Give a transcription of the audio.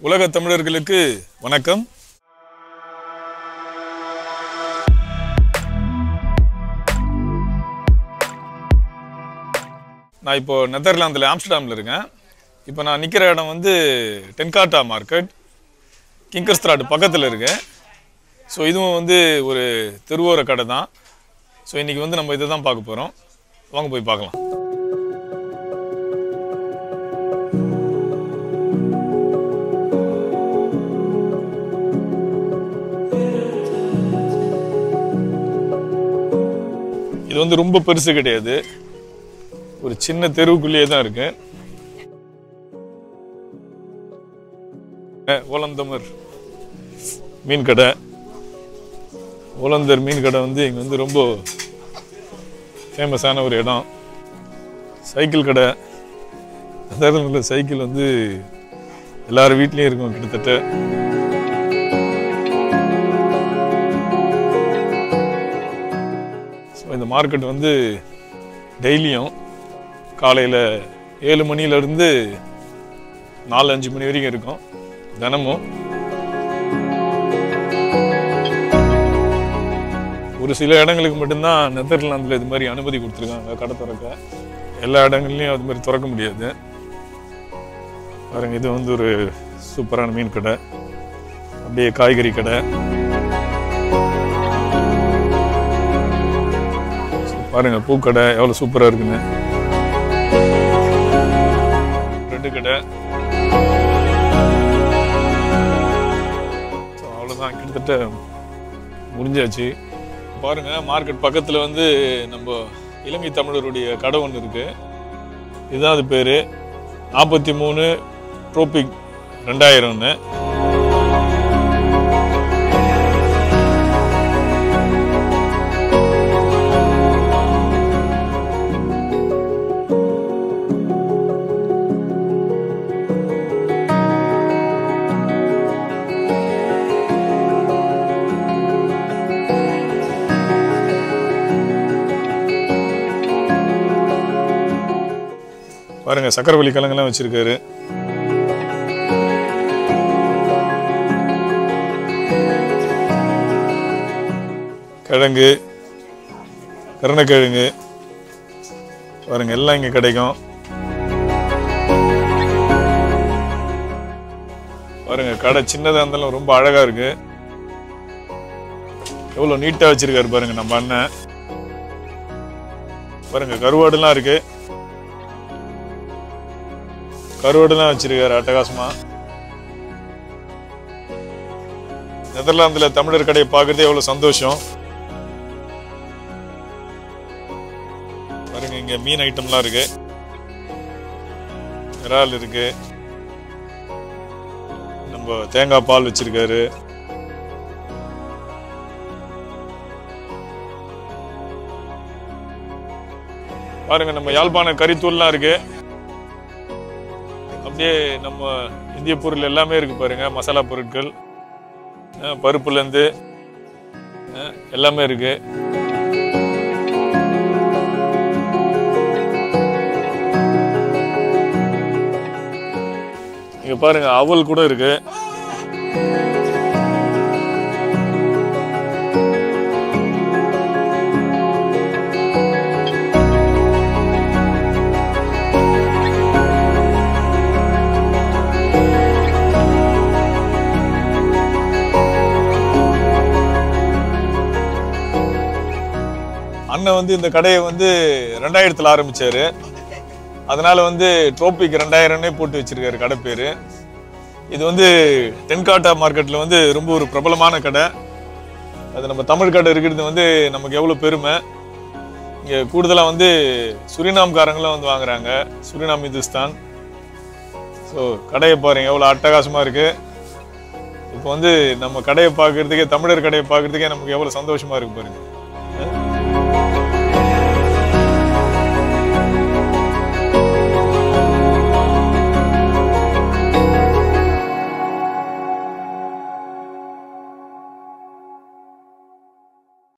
உலக தமிழர்களுக்கு வணக்கம். நான் இப்போ நெதர்லாந்தில் ஆம்ஸ்டர்டாமில் இருக்கேன். இப்போ நான் நிற்கிற இடம் வந்து காட்டமார்க்கெட் கிங்கர்ஸ்ட்ராட் பக்கத்தில் இருக்கேன். ஸோ இதுவும் வந்து ஒரு தெருவோர கடை தான். ஸோ இன்றைக்கி வந்து நம்ம இதை தான் பார்க்க போகிறோம். வாங்க போய் பார்க்கலாம். இது வந்து ரொம்ப பெருசு கிடையாது, ஒரு சின்ன தெருவுக்குள்ளேயே தான் இருக்கு. ஓலந்தமர் மீன் கடை, ஓலந்தர் மீன் கடை வந்து இங்கே வந்து ரொம்ப ஃபேமஸான ஒரு இடம். சைக்கிள் கடை, சாதாரண சைக்கிள் வந்து எல்லாரும் வீட்லேயும் இருக்கும் கிட்டத்தட்ட. இந்த மார்க்கெட் வந்து டெய்லியும் காலையில் 7 மணிலேருந்து 4-5 மணி வரைக்கும் இருக்கும் தினமும். ஒரு சில இடங்களுக்கு மட்டும்தான் நெதர்லாந்தில் இது மாதிரி அனுமதி கொடுத்துருக்காங்க கடை திறக்க. எல்லா இடங்கள்லையும் அது மாதிரி திறக்க முடியாது. பாருங்க, இது வந்து ஒரு சூப்பரான மீன் கடை, அப்படியே காய்கறி கடை. பாருங்க, பூக்கடை எவ்வளோ சூப்பராக இருக்குன்னு. ரெண்டு கடை. அவ்வளோதான், கிட்டத்தட்ட முடிஞ்சாச்சு. பாருங்க, மார்க்கெட் பக்கத்தில் வந்து நம்ம இலங்கை தமிழருடைய கடை ஒன்று இருக்கு. இதுதான் அது பேர், 43 ட்ரோபிக் 2000. பாருங்க, சக்கரவள்ளி கிழங்கெல்லாம் வச்சிருக்காரு. கிழங்கு, கருணக்கிழங்கு, பாருங்க எல்லாம் இங்க கிடைக்கும். பாருங்க, கடை சின்னதா இருந்தாலும் ரொம்ப அழகா இருக்கு. எவ்வளவு நீட்டா வச்சிருக்காரு பாருங்க நம்ம அண்ணன். பாருங்க, கருவாடுலாம் இருக்கு, கருவாடுலாம் வச்சிருக்காரு அட்டகாசமா. நெதர்லாந்துல தமிழர் கடையை பார்க்கறதே எவ்வளவு சந்தோஷம். பாருங்க, இங்க மீன் ஐட்டம்லாம் இருக்கு, இறால் இருக்கு, நம்ம தேங்காய் பால் வச்சிருக்காரு. பாருங்க, நம்ம யாழ்ப்பாண கறித்தூள்லாம் இருக்கு. அப்படியே நம்ம இந்திய பொருள் எல்லாமே இருக்கு பாருங்க. மசாலா பொருட்கள், பருப்புலேருந்து எல்லாமே இருக்கு. இங்க பாருங்க, அவல் கூட இருக்கு. அண்ணன் வந்து இந்த கடையை வந்து 2000 ஆரம்பிச்சாரு. அதனால வந்து ட்ரோபிக் 2000 போட்டு வச்சிருக்காரு கடை பேரு. இது வந்து காட்டமார்க்கெட்ல வந்து ரொம்ப ஒரு பிரபலமான கடை. அது நம்ம தமிழ் கடை இருக்கிறது வந்து நமக்கு எவ்வளவு பெருமை. இங்க கூடுதலா வந்து சுரினாம்காரங்களும் வந்து வாங்குறாங்க, சுரினாம் இந்துஸ்தான். ஸோ கடையை பாருங்க எவ்வளவு அட்டகாசமா இருக்கு. இப்போ வந்து நம்ம கடையை பார்க்கறதுக்கே, தமிழர் கடையை பார்க்கறதுக்கே நமக்கு எவ்வளவு சந்தோஷமா இருக்கு பாருங்க.